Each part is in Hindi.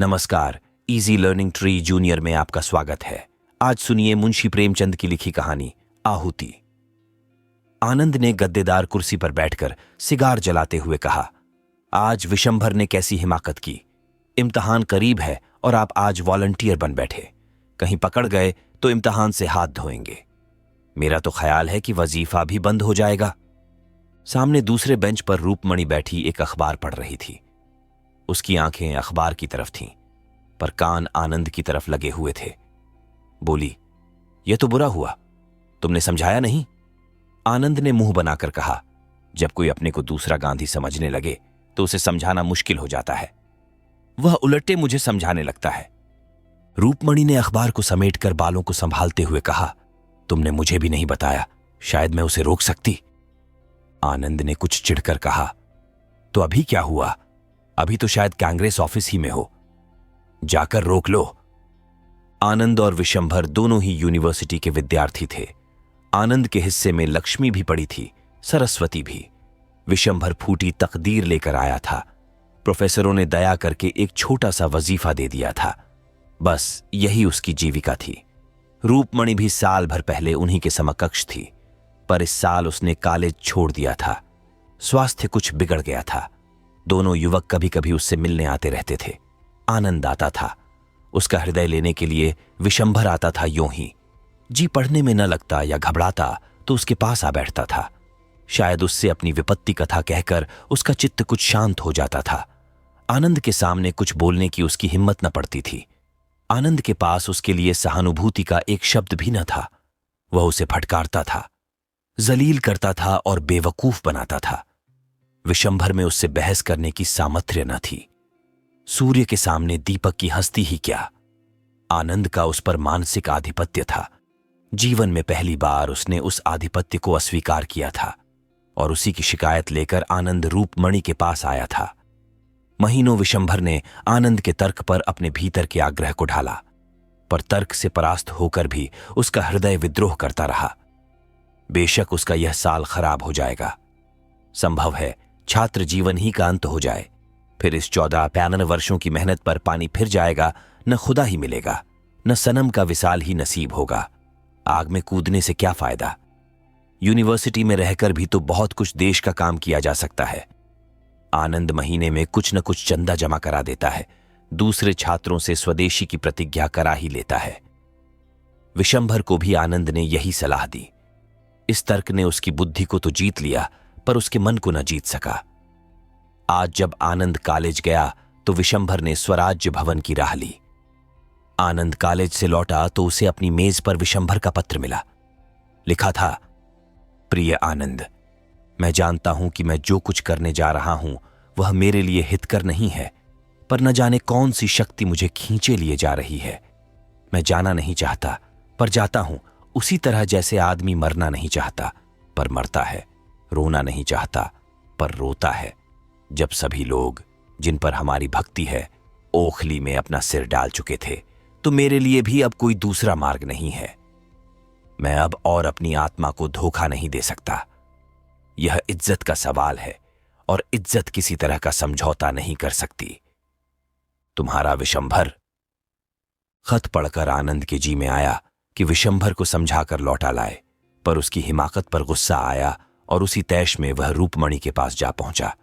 नमस्कार, इजी लर्निंग ट्री जूनियर में आपका स्वागत है। आज सुनिए मुंशी प्रेमचंद की लिखी कहानी आहुति। आनंद ने गद्देदार कुर्सी पर बैठकर सिगार जलाते हुए कहा, आज विशंभर ने कैसी हिमाकत की। इम्तिहान करीब है और आप आज वॉलंटियर बन बैठे। कहीं पकड़ गए तो इम्तिहान से हाथ धोएंगे। मेरा तो ख्याल है कि वजीफा भी बंद हो जाएगा। सामने दूसरे बेंच पर रूपमणि बैठी एक अखबार पढ़ रही थी। उसकी आंखें अखबार की तरफ थीं, पर कान आनंद की तरफ लगे हुए थे। बोली, यह तो बुरा हुआ, तुमने समझाया नहीं। आनंद ने मुंह बनाकर कहा, जब कोई अपने को दूसरा गांधी समझने लगे तो उसे समझाना मुश्किल हो जाता है। वह उलटे मुझे समझाने लगता है। रूपमणि ने अखबार को समेटकर बालों को संभालते हुए कहा, तुमने मुझे भी नहीं बताया, शायद मैं उसे रोक सकती। आनंद ने कुछ चिढ़कर कहा, तो अभी क्या हुआ? अभी तो शायद कांग्रेस ऑफिस ही में हो, जाकर रोक लो। आनंद और विशंभर दोनों ही यूनिवर्सिटी के विद्यार्थी थे। आनंद के हिस्से में लक्ष्मी भी पड़ी थी, सरस्वती भी। विशंभर फूटी तकदीर लेकर आया था। प्रोफेसरों ने दया करके एक छोटा सा वजीफा दे दिया था। बस यही उसकी जीविका थी। रूपमणि भी साल भर पहले उन्हीं के समकक्ष थी, पर इस साल उसने कॉलेज छोड़ दिया था। स्वास्थ्य कुछ बिगड़ गया था। दोनों युवक कभी कभी उससे मिलने आते रहते थे। आनंद आता था, उसका हृदय लेने के लिए। विशंभर आता था यूं ही। जी पढ़ने में न लगता या घबराता तो उसके पास आ बैठता था। शायद उससे अपनी विपत्ति कथा कहकर उसका चित्त कुछ शांत हो जाता था। आनंद के सामने कुछ बोलने की उसकी हिम्मत न पड़ती थी। आनंद के पास उसके लिए सहानुभूति का एक शब्द भी न था। वह उसे फटकारता था, जलील करता था और बेवकूफ बनाता था। विशंभर में उससे बहस करने की सामर्थ्य न थी। सूर्य के सामने दीपक की हस्ती ही क्या। आनंद का उस पर मानसिक आधिपत्य था। जीवन में पहली बार उसने उस आधिपत्य को अस्वीकार किया था और उसी की शिकायत लेकर आनंद रूपमणि के पास आया था। महीनों विशंभर ने आनंद के तर्क पर अपने भीतर के आग्रह को ढाला, पर तर्क से परास्त होकर भी उसका हृदय विद्रोह करता रहा। बेशक उसका यह साल खराब हो जाएगा। संभव है छात्र जीवन ही का अंत हो जाए। फिर इस 14-15 वर्षों की मेहनत पर पानी फिर जाएगा। न खुदा ही मिलेगा, न सनम का विसाल ही नसीब होगा। आग में कूदने से क्या फायदा। यूनिवर्सिटी में रहकर भी तो बहुत कुछ देश का काम किया जा सकता है। आनंद महीने में कुछ न कुछ चंदा जमा करा देता है, दूसरे छात्रों से स्वदेशी की प्रतिज्ञा करा ही लेता है। विशंभर को भी आनंद ने यही सलाह दी। इस तर्क ने उसकी बुद्धि को तो जीत लिया, पर उसके मन को न जीत सका। आज जब आनंद कॉलेज गया तो विशंभर ने स्वराज्य भवन की राह ली। आनंद कॉलेज से लौटा तो उसे अपनी मेज पर विशंभर का पत्र मिला। लिखा था, प्रिय आनंद, मैं जानता हूं कि मैं जो कुछ करने जा रहा हूं वह मेरे लिए हितकर नहीं है, पर न जाने कौन सी शक्ति मुझे खींचे लिए जा रही है। मैं जाना नहीं चाहता, पर जाता हूं, उसी तरह जैसे आदमी मरना नहीं चाहता पर मरता है, रोना नहीं चाहता पर रोता है। जब सभी लोग जिन पर हमारी भक्ति है ओखली में अपना सिर डाल चुके थे, तो मेरे लिए भी अब कोई दूसरा मार्ग नहीं है। मैं अब और अपनी आत्मा को धोखा नहीं दे सकता। यह इज्जत का सवाल है और इज्जत किसी तरह का समझौता नहीं कर सकती। तुम्हारा विशंभर। खत पढ़कर आनंद के जी में आया कि विशंभर को समझाकर लौटा लाए, पर उसकी हिमाकत पर गुस्सा आया और उसी तैश में वह रूपमणि के पास जा पहुंचा।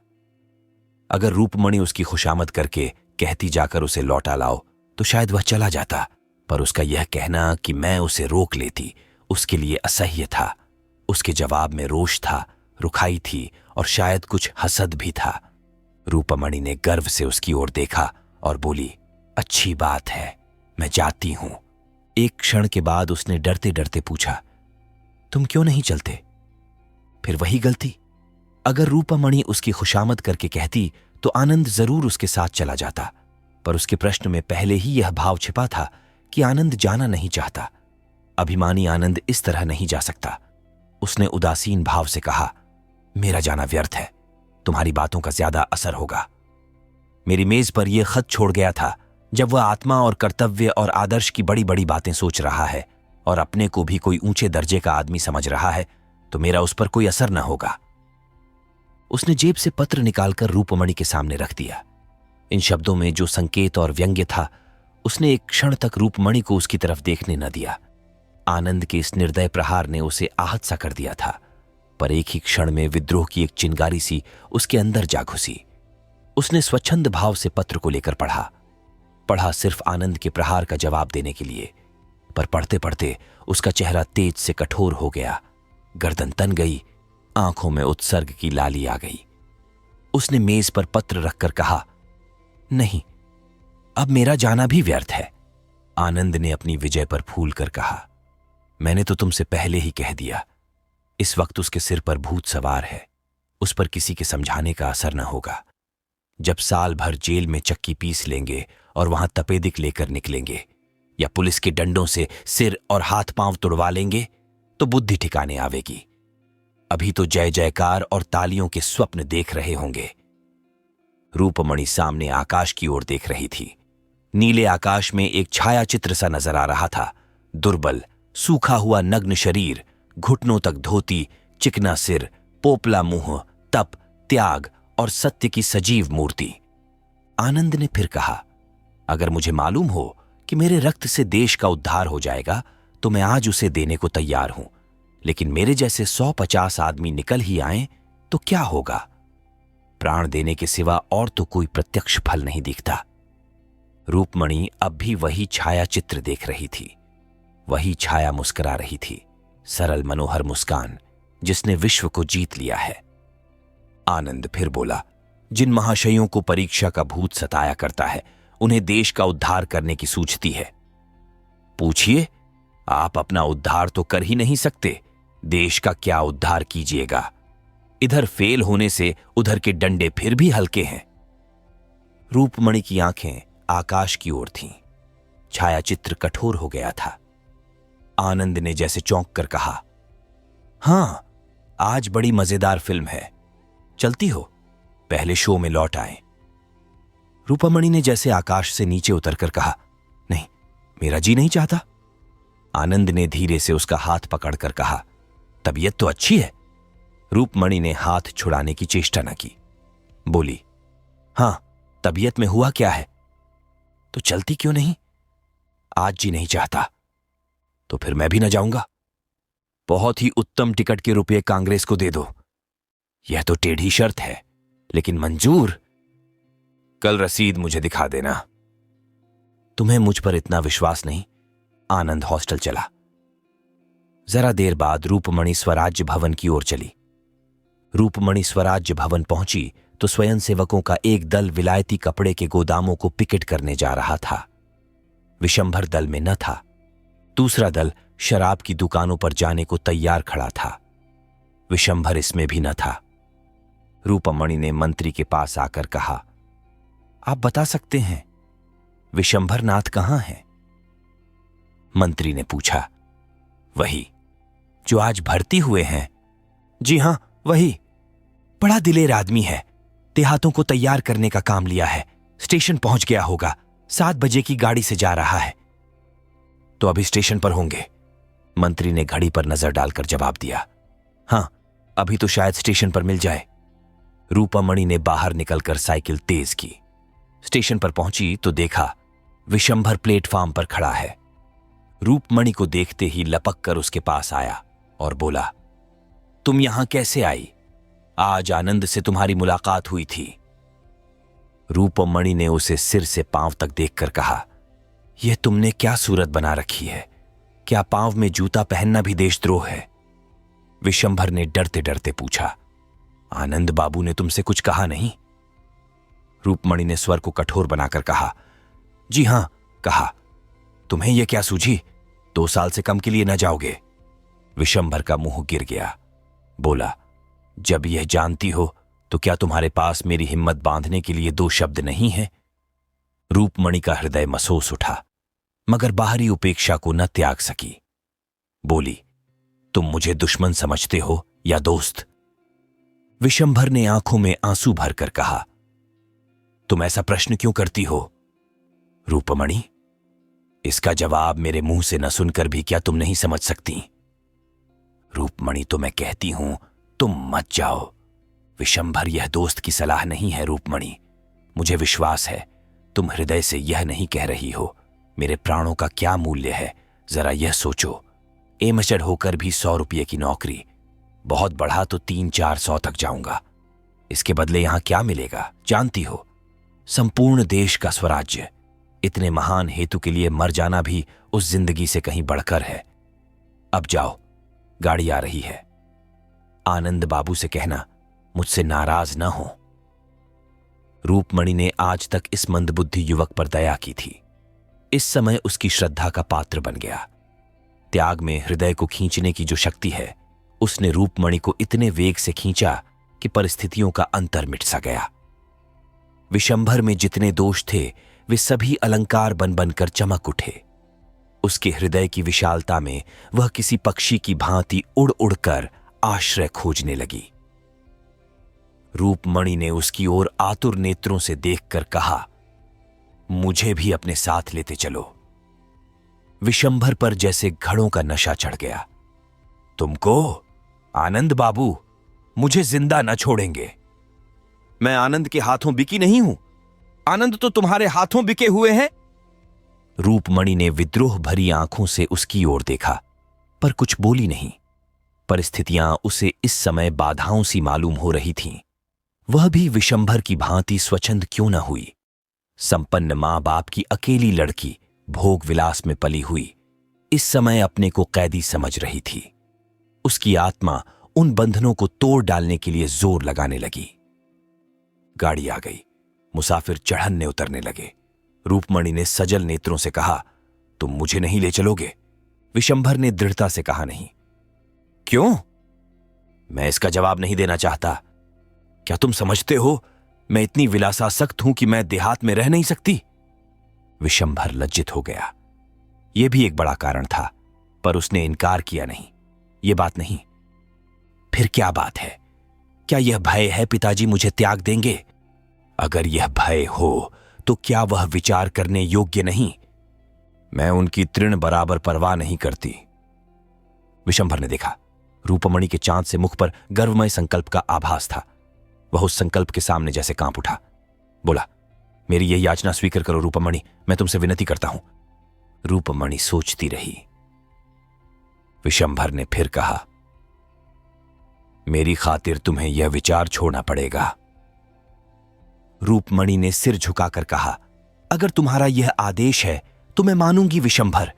अगर रूपमणि उसकी खुशामद करके कहती जाकर उसे लौटा लाओ तो शायद वह चला जाता, पर उसका यह कहना कि मैं उसे रोक लेती उसके लिए असह्य था। उसके जवाब में रोष था, रुखाई थी और शायद कुछ हसद भी था। रूपमणि ने गर्व से उसकी ओर देखा और बोली, अच्छी बात है, मैं जाती हूं। एक क्षण के बाद उसने डरते डरते पूछा, तुम क्यों नहीं चलते? फिर वही गलती। अगर रूपमणि उसकी खुशामद करके कहती तो आनंद जरूर उसके साथ चला जाता, पर उसके प्रश्न में पहले ही यह भाव छिपा था कि आनंद जाना नहीं चाहता। अभिमानी आनंद इस तरह नहीं जा सकता। उसने उदासीन भाव से कहा, मेरा जाना व्यर्थ है, तुम्हारी बातों का ज्यादा असर होगा। मेरी मेज पर यह खत छोड़ गया था जब वह आत्मा और कर्तव्य और आदर्श की बड़ी बड़ी बातें सोच रहा है और अपने को भी कोई ऊंचे दर्जे का आदमी समझ रहा है, तो मेरा उस पर कोई असर न होगा। उसने जेब से पत्र निकालकर रूपमणि के सामने रख दिया। इन शब्दों में जो संकेत और व्यंग्य था, उसने एक क्षण तक रूपमणि को उसकी तरफ देखने न दिया। आनंद के इस निर्दय प्रहार ने उसे आहत सा कर दिया था, पर एक ही क्षण में विद्रोह की एक चिंगारी सी उसके अंदर जा घुसी। उसने स्वच्छंद भाव से पत्र को लेकर पढ़ा सिर्फ आनंद के प्रहार का जवाब देने के लिए, पर पढ़ते पढ़ते उसका चेहरा तेज से कठोर हो गया, गर्दन तन गई, आंखों में उत्सर्ग की लाली आ गई। उसने मेज पर पत्र रखकर कहा, नहीं, अब मेरा जाना भी व्यर्थ है। आनंद ने अपनी विजय पर फूल कर कहा, मैंने तो तुमसे पहले ही कह दिया। इस वक्त उसके सिर पर भूत सवार है, उस पर किसी के समझाने का असर न होगा। जब साल भर जेल में चक्की पीस लेंगे और वहां तपेदिक लेकर निकलेंगे या पुलिस के डंडों से सिर और हाथ पांव तुड़वा लेंगे तो बुद्धि ठिकाने आवेगी। अभी तो जय जयकार और तालियों के स्वप्न देख रहे होंगे। रूपमणि सामने आकाश की ओर देख रही थी। नीले आकाश में एक छायाचित्र सा नजर आ रहा था। दुर्बल, सूखा हुआ नग्न शरीर, घुटनों तक धोती, चिकना सिर, पोपला मुंह, तप, त्याग और सत्य की सजीव मूर्ति। आनंद ने फिर कहा, अगर मुझे मालूम हो कि मेरे रक्त से देश का उद्धार हो जाएगा तो मैं आज उसे देने को तैयार हूं, लेकिन मेरे जैसे 150 आदमी निकल ही आए तो क्या होगा? प्राण देने के सिवा और तो कोई प्रत्यक्ष फल नहीं दिखता। रूपमणि अब भी वही छाया चित्र देख रही थी, वही छाया मुस्कुरा रही थी, सरल मनोहर मुस्कान जिसने विश्व को जीत लिया है। आनंद फिर बोला, जिन महाशयों को परीक्षा का भूत सताया करता है उन्हें देश का उद्धार करने की सूझती है। पूछिए, आप अपना उद्धार तो कर ही नहीं सकते, देश का क्या उद्धार कीजिएगा? इधर फेल होने से उधर के डंडे फिर भी हल्के हैं। रूपमणि की आंखें आकाश की ओर थीं। छायाचित्र कठोर हो गया था। आनंद ने जैसे चौंक कर कहा, हां, आज बड़ी मजेदार फिल्म है, चलती हो? पहले शो में लौट आए। रूपमणि ने जैसे आकाश से नीचे उतरकर कहा, नहीं, मेरा जी नहीं चाहता। आनंद ने धीरे से उसका हाथ पकड़कर कहा, तबीयत तो अच्छी है। रूपमणि ने हाथ छुड़ाने की चेष्टा न की, बोली, हां, तबीयत में हुआ क्या है? तो चलती क्यों नहीं? आज जी नहीं चाहता। तो फिर मैं भी न जाऊंगा। बहुत ही उत्तम टिकट के रुपये कांग्रेस को दे दो। यह तो टेढ़ी शर्त है, लेकिन मंजूर। कल रसीद मुझे दिखा देना। तुम्हें मुझ पर इतना विश्वास नहीं? आनंद हॉस्टल चला। जरा देर बाद रूपमणि स्वराज्य भवन की ओर चली। रूपमणि स्वराज्य भवन पहुंची तो स्वयंसेवकों का एक दल विलायती कपड़े के गोदामों को पिकेट करने जा रहा था। विशंभर दल में न था। दूसरा दल शराब की दुकानों पर जाने को तैयार खड़ा था। विशंभर इसमें भी न था। रूपमणि ने मंत्री के पास आकर कहा, आप बता सकते हैं विशंभर नाथ कहां है? मंत्री ने पूछा, वही जो आज भर्ती हुए हैं। जी हां, वही। बड़ा दिलेर आदमी है, देहातों को तैयार करने का काम लिया है। स्टेशन पहुंच गया होगा, 7 बजे की गाड़ी से जा रहा है। तो अभी स्टेशन पर होंगे। मंत्री ने घड़ी पर नजर डालकर जवाब दिया, हां, अभी तो शायद स्टेशन पर मिल जाए। रूपमणि ने बाहर निकलकर साइकिल तेज की। स्टेशन पर पहुंची तो देखा विशंभर प्लेटफॉर्म पर खड़ा है। रूपमणि को देखते ही लपक कर उसके पास आया और बोला, तुम यहां कैसे आई? आज आनंद से तुम्हारी मुलाकात हुई थी। रूपमणि ने उसे सिर से पांव तक देखकर कहा, यह तुमने क्या सूरत बना रखी है? क्या पांव में जूता पहनना भी देशद्रोह है? विशंभर ने डरते डरते पूछा, आनंद बाबू ने तुमसे कुछ कहा नहीं? रूपमणि ने स्वर को कठोर बनाकर कहा, जी हां, कहा। तुम्हें यह क्या सूझी? 2 साल से कम के लिए न जाओगे? विशंभर का मुंह गिर गया। बोला, जब यह जानती हो तो क्या तुम्हारे पास मेरी हिम्मत बांधने के लिए 2 शब्द नहीं है? रूपमणि का हृदय मसोस उठा, मगर बाहरी उपेक्षा को न त्याग सकी। बोली, तुम मुझे दुश्मन समझते हो या दोस्त? विशंभर ने आंखों में आंसू भरकर कहा, तुम ऐसा प्रश्न क्यों करती हो? रूपमणि, इसका जवाब मेरे मुंह से न सुनकर भी क्या तुम नहीं समझ सकती? रूपमणि, तो मैं कहती हूं तुम मत जाओ। विशंभर, यह दोस्त की सलाह नहीं है रूपमणि, मुझे विश्वास है तुम हृदय से यह नहीं कह रही हो मेरे प्राणों का क्या मूल्य है? जरा यह सोचो, एमएचआर होकर भी 100 रुपये की नौकरी, बहुत बढ़ा तो 300-400 तक जाऊंगा। इसके बदले यहां क्या मिलेगा जानती हो? संपूर्ण देश का स्वराज्य। इतने महान हेतु के लिए मर जाना भी उस जिंदगी से कहीं बढ़कर है। अब जाओ, गाड़ी आ रही है। आनंद बाबू से कहना मुझसे नाराज न हो। रूपमणि ने आज तक इस मंदबुद्धि युवक पर दया की थी। इस समय उसकी श्रद्धा का पात्र बन गया। त्याग में हृदय को खींचने की जो शक्ति है, उसने रूपमणि को इतने वेग से खींचा कि परिस्थितियों का अंतर मिट सा गया। विशंभर में जितने दोष थे वे सभी अलंकार बन बनकर चमक उठे। उसके हृदय की विशालता में वह किसी पक्षी की भांति उड़ उड़कर आश्रय खोजने लगी। रूपमणि ने उसकी ओर आतुर नेत्रों से देखकर कहा, मुझे भी अपने साथ लेते चलो। विशंभर पर जैसे घड़ों का नशा चढ़ गया। तुमको? आनंद बाबू मुझे जिंदा न छोड़ेंगे। मैं आनंद के हाथों बिकी नहीं हूं। आनंद तो तुम्हारे हाथों बिके हुए हैं। रूपमणि ने विद्रोह भरी आंखों से उसकी ओर देखा, पर कुछ बोली नहीं। परिस्थितियां उसे इस समय बाधाओं सी मालूम हो रही थीं। वह भी विशंभर की भांति स्वच्छंद क्यों न हुई? संपन्न मां बाप की अकेली लड़की, भोग विलास में पली हुई, इस समय अपने को कैदी समझ रही थी। उसकी आत्मा उन बंधनों को तोड़ डालने के लिए जोर लगाने लगी। गाड़ी आ गई। मुसाफिर चढ़ने उतरने लगे। रूपमणि ने सजल नेत्रों से कहा, तुम मुझे नहीं ले चलोगे? विशंभर ने दृढ़ता से कहा, नहीं। क्यों? मैं इसका जवाब नहीं देना चाहता। क्या तुम समझते हो मैं इतनी विलासासक्त हूं कि मैं देहात में रह नहीं सकती? विशंभर लज्जित हो गया। यह भी एक बड़ा कारण था, पर उसने इनकार किया नहीं। यह बात नहीं। फिर क्या बात है? क्या यह भय है पिताजी मुझे त्याग देंगे? अगर यह भय हो तो क्या वह विचार करने योग्य नहीं? मैं उनकी तृण बराबर परवाह नहीं करती। विशंभर ने देखा, रूपमणि के चांद से मुख पर गर्वमय संकल्प का आभास था। वह उस संकल्प के सामने जैसे कांप उठा। बोला, मेरी यह याचना स्वीकार करो रूपमणि, मैं तुमसे विनती करता हूं। रूपमणि सोचती रही। विशंभर ने फिर कहा, मेरी खातिर तुम्हें यह विचार छोड़ना पड़ेगा। रूपमणि ने सिर झुकाकर कहा, अगर तुम्हारा यह आदेश है तो मैं मानूंगी विशंभर।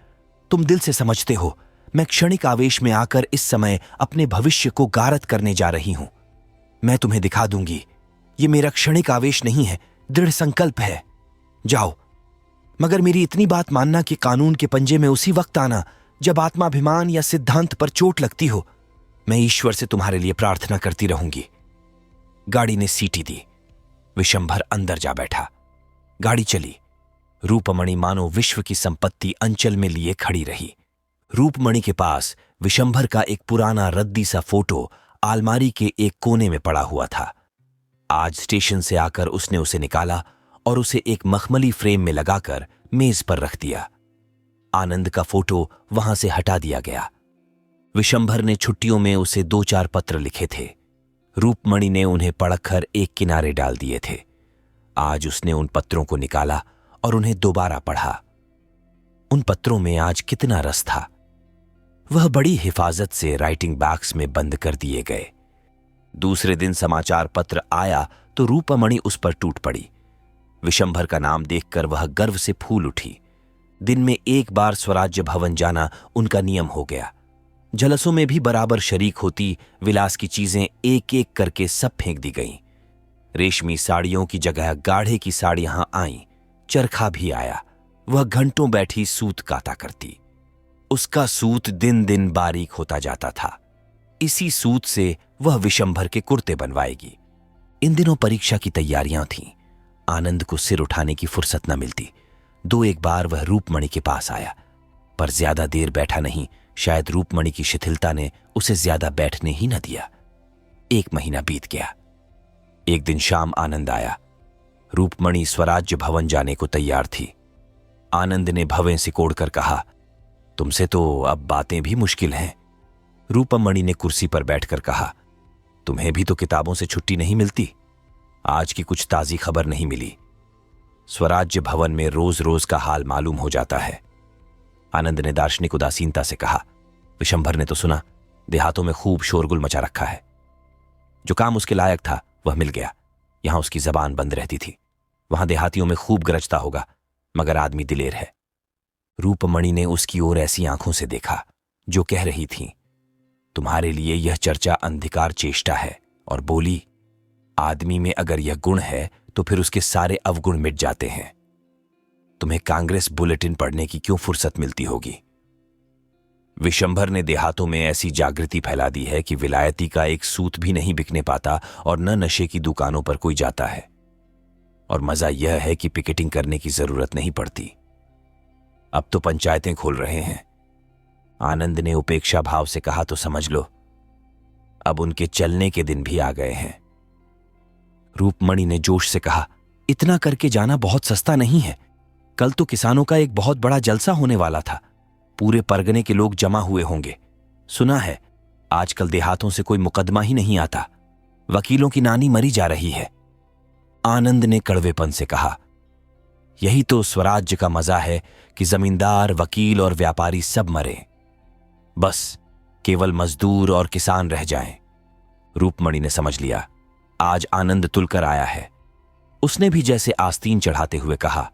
तुम दिल से समझते हो मैं क्षणिक आवेश में आकर इस समय अपने भविष्य को गारत करने जा रही हूं। मैं तुम्हें दिखा दूंगी, यह मेरा क्षणिक आवेश नहीं है, दृढ़ संकल्प है। जाओ, मगर मेरी इतनी बात मानना कि कानून के पंजे में उसी वक्त आना जब आत्माभिमान या सिद्धांत पर चोट लगती हो। मैं ईश्वर से तुम्हारे लिए प्रार्थना करती रहूंगी। गाड़ी ने सीटी दी। विशंभर अंदर जा बैठा। गाड़ी चली। रूपमणि मानो विश्व की संपत्ति अंचल में लिए खड़ी रही। रूपमणि के पास विशंभर का एक पुराना रद्दी सा फोटो अलमारी के एक कोने में पड़ा हुआ था। आज स्टेशन से आकर उसने उसे निकाला और उसे एक मखमली फ्रेम में लगाकर मेज पर रख दिया। आनंद का फोटो वहां से हटा दिया गया। विशंभर ने छुट्टियों में उसे 2-4 पत्र लिखे थे। रूपमणि ने उन्हें पढ़कर एक किनारे डाल दिए थे। आज उसने उन पत्रों को निकाला और उन्हें दोबारा पढ़ा। उन पत्रों में आज कितना रस था। वह बड़ी हिफाजत से राइटिंग बॉक्स में बंद कर दिए गए। दूसरे दिन समाचार पत्र आया तो रूपमणि उस पर टूट पड़ी। विशंभर का नाम देखकर वह गर्व से फूल उठी। दिन में एक बार स्वराज्य भवन जाना उनका नियम हो गया। जलसों में भी बराबर शरीक होती। विलास की चीजें एक एक करके सब फेंक दी गईं। रेशमी साड़ियों की जगह गाढ़े की साड़ियां आईं। चरखा भी आया। वह घंटों बैठी सूत काता करती। उसका सूत दिन दिन बारीक होता जाता था। इसी सूत से वह विशंभर के कुर्ते बनवाएगी। इन दिनों परीक्षा की तैयारियां थीं। आनंद को सिर उठाने की फुर्सत न मिलती। 2-1 बार वह रूपमणि के पास आया, पर ज्यादा देर बैठा नहीं। शायद रूपमणि की शिथिलता ने उसे ज्यादा बैठने ही न दिया। 1 महीना बीत गया। एक दिन शाम आनंद आया। रूपमणि स्वराज्य भवन जाने को तैयार थी। आनंद ने भवें सिकोड़कर कहा, तुमसे तो अब बातें भी मुश्किल हैं। रूपमणि ने कुर्सी पर बैठकर कहा, तुम्हें भी तो किताबों से छुट्टी नहीं मिलती। आज की कुछ ताजी खबर नहीं मिली। स्वराज्य भवन में रोज रोज का हाल मालूम हो जाता है। आनंद ने दार्शनिक उदासीनता से कहा। विशंभर ने तो सुना, देहातों में खूब शोरगुल मचा रखा है। जो काम उसके लायक था वह मिल गया। यहां उसकी जबान बंद रहती थी, वहां देहातियों में खूब गरजता होगा, मगर आदमी दिलेर है। रूपमणि ने उसकी ओर ऐसी आंखों से देखा जो कह रही थी, तुम्हारे लिए यह चर्चा अंधकार चेष्टा है, और बोली, आदमी में अगर यह गुण है तो फिर उसके सारे अवगुण मिट जाते हैं। तुम्हें कांग्रेस बुलेटिन पढ़ने की क्यों फुर्सत मिलती होगी? विशंभर ने देहातों में ऐसी जागृति फैला दी है कि विलायती का एक सूत भी नहीं बिकने पाता और न नशे की दुकानों पर कोई जाता है। और मजा यह है कि पिकेटिंग करने की जरूरत नहीं पड़ती। अब तो पंचायतें खोल रहे हैं। आनंद ने उपेक्षा भाव से कहा, तो समझ लो अब उनके चलने के दिन भी आ गए हैं। रूपमणि ने जोश से कहा, इतना करके जाना बहुत सस्ता नहीं है। कल तो किसानों का एक बहुत बड़ा जलसा होने वाला था, पूरे परगने के लोग जमा हुए होंगे। सुना है आजकल देहातों से कोई मुकदमा ही नहीं आता, वकीलों की नानी मरी जा रही है। आनंद ने कड़वेपन से कहा, यही तो स्वराज्य का मजा है कि जमींदार, वकील और व्यापारी सब मरे, बस केवल मजदूर और किसान रह जाएं। रूपमणि ने समझ लिया, आज आनंद तुलकर आया है। उसने भी जैसे आस्तीन चढ़ाते हुए कहा,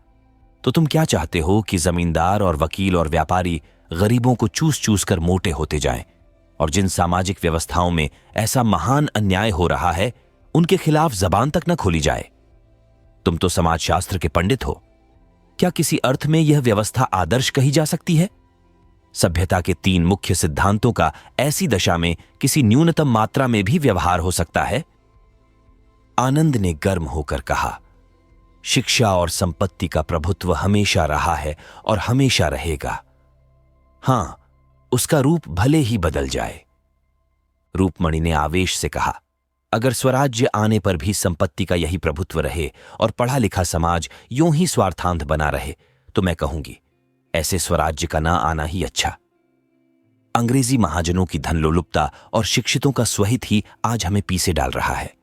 तो तुम क्या चाहते हो कि जमींदार और वकील और व्यापारी गरीबों को चूस चूस कर मोटे होते जाएं, और जिन सामाजिक व्यवस्थाओं में ऐसा महान अन्याय हो रहा है उनके खिलाफ जबान तक न खोली जाए? तुम तो समाजशास्त्र के पंडित हो, क्या किसी अर्थ में यह व्यवस्था आदर्श कही जा सकती है? सभ्यता के 3 मुख्य सिद्धांतों का ऐसी दशा में किसी न्यूनतम मात्रा में भी व्यवहार हो सकता है? आनंद ने गर्म होकर कहा, शिक्षा और संपत्ति का प्रभुत्व हमेशा रहा है और हमेशा रहेगा। हां, उसका रूप भले ही बदल जाए। रूपमणि ने आवेश से कहा, अगर स्वराज्य आने पर भी संपत्ति का यही प्रभुत्व रहे और पढ़ा लिखा समाज यूं ही स्वार्थांध बना रहे, तो मैं कहूंगी ऐसे स्वराज्य का ना आना ही अच्छा। अंग्रेजी महाजनों की धनलोलुपता और शिक्षितों का स्वहित ही आज हमें पीछे डाल रहा है।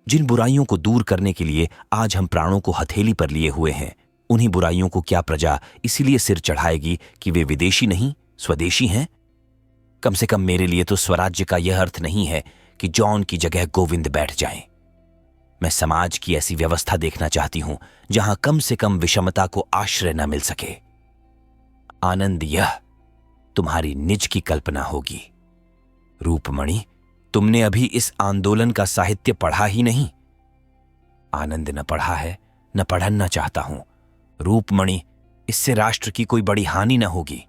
जिन बुराइयों को दूर करने के लिए आज हम प्राणों को हथेली पर लिए हुए हैं, उन्हीं बुराइयों को क्या प्रजा इसीलिए सिर चढ़ाएगी कि वे विदेशी नहीं स्वदेशी हैं? कम से कम मेरे लिए तो स्वराज्य का यह अर्थ नहीं है कि जॉन की जगह गोविंद बैठ जाएं। मैं समाज की ऐसी व्यवस्था देखना चाहती हूं जहां कम से कम विषमता को आश्रय न मिल सके। आनंद, यह तुम्हारी निज की कल्पना होगी। रूपमणि, तुमने अभी इस आंदोलन का साहित्य पढ़ा ही नहीं। आनंद, न पढ़ा है न पढ़ना चाहता हूं। रूपमणि, इससे राष्ट्र की कोई बड़ी हानि न होगी।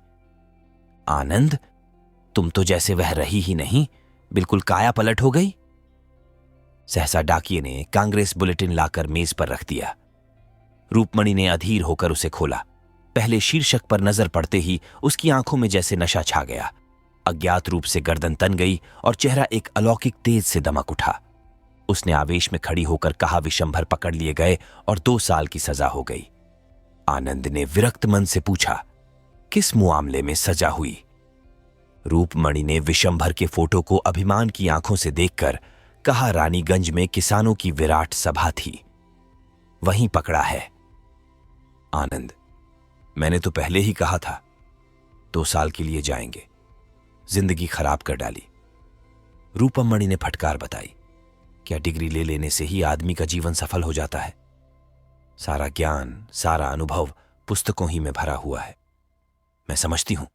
आनंद, तुम तो जैसे वह रही ही नहीं, बिल्कुल काया पलट हो गई। सहसा डाकिये ने कांग्रेस बुलेटिन लाकर मेज पर रख दिया। रूपमणि ने अधीर होकर उसे खोला। पहले शीर्षक पर नजर पड़ते ही उसकी आंखों में जैसे नशा छा गया। अज्ञात रूप से गर्दन तन गई और चेहरा एक अलौकिक तेज से दमक उठा। उसने आवेश में खड़ी होकर कहा, विशंभर पकड़ लिए गए और 2 साल की सजा हो गई। आनंद ने विरक्त मन से पूछा, किस मामले में सजा हुई? रूपमणि ने विशंभर के फोटो को अभिमान की आंखों से देखकर कहा, रानीगंज में किसानों की विराट सभा थी, वहीं पकड़ा है। आनंद, मैंने तो पहले ही कहा था 2 साल के लिए जाएंगे, जिंदगी खराब कर डाली। रूपमणि ने फटकार बताई, क्या डिग्री ले लेने से ही आदमी का जीवन सफल हो जाता है? सारा ज्ञान, सारा अनुभव पुस्तकों ही में भरा हुआ है। मैं समझती हूं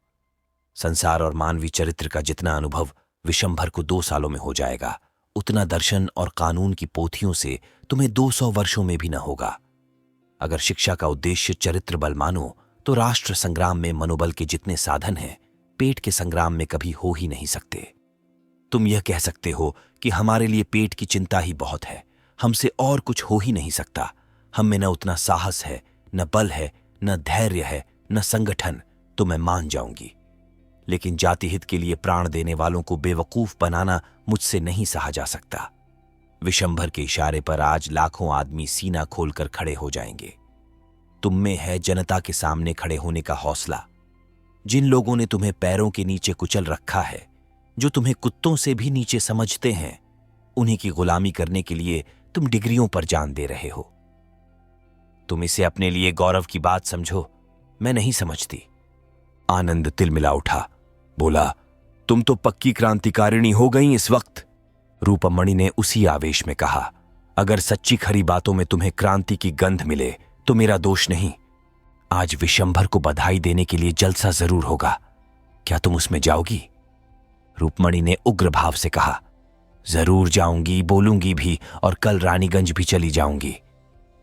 संसार और मानवीय चरित्र का जितना अनुभव विशंभर को 2 सालों में हो जाएगा, उतना दर्शन और कानून की पोथियों से तुम्हें 200 वर्षों में भी न होगा। अगर शिक्षा का उद्देश्य चरित्र बल मानो तो राष्ट्र संग्राम में मनोबल के जितने साधन हैं, पेट के संग्राम में कभी हो ही नहीं सकते। तुम यह कह सकते हो कि हमारे लिए पेट की चिंता ही बहुत है, हमसे और कुछ हो ही नहीं सकता, हम में न उतना साहस है, न बल है, न धैर्य है, न संगठन, तो मैं मान जाऊंगी। लेकिन जाति हित के लिए प्राण देने वालों को बेवकूफ बनाना मुझसे नहीं सहा जा सकता। विशंभर के इशारे पर आज लाखों आदमी सीना खोलकर खड़े हो जाएंगे। तुम में है जनता के सामने खड़े होने का हौसला। जिन लोगों ने तुम्हें पैरों के नीचे कुचल रखा है, जो तुम्हें कुत्तों से भी नीचे समझते हैं, उन्हीं की गुलामी करने के लिए तुम डिग्रियों पर जान दे रहे हो। तुम इसे अपने लिए गौरव की बात समझो, मैं नहीं समझती। आनंद तिलमिला उठा, बोला, तुम तो पक्की क्रांतिकारिणी हो गई इस वक्त। रूपमणि ने उसी आवेश में कहा, अगर सच्ची खरी बातों में तुम्हें क्रांति की गंध मिले तो मेरा दोष नहीं। आज विशंभर को बधाई देने के लिए जलसा जरूर होगा, क्या तुम उसमें जाओगी? रूपमणि ने उग्र भाव से कहा, जरूर जाऊंगी, बोलूंगी भी, और कल रानीगंज भी चली जाऊंगी।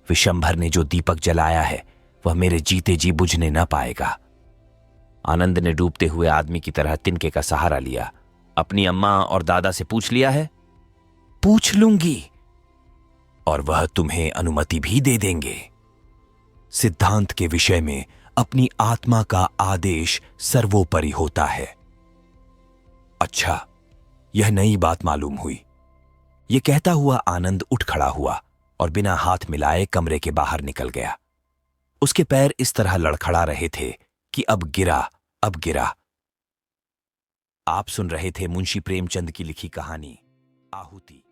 विशंभर ने जो दीपक जलाया है वह मेरे जीते जी बुझने न पाएगा। आनंद ने डूबते हुए आदमी की तरह तिनके का सहारा लिया। अपनी अम्मा और दादा से पूछ लिया है? पूछ लूंगी, और वह तुम्हें अनुमति भी दे देंगे। सिद्धांत के विषय में अपनी आत्मा का आदेश सर्वोपरि होता है। अच्छा, यह नई बात मालूम हुई। यह कहता हुआ आनंद उठ खड़ा हुआ और बिना हाथ मिलाए कमरे के बाहर निकल गया। उसके पैर इस तरह लड़खड़ा रहे थे कि अब गिरा, अब गिरा। आप सुन रहे थे मुंशी प्रेमचंद की लिखी कहानी आहुति।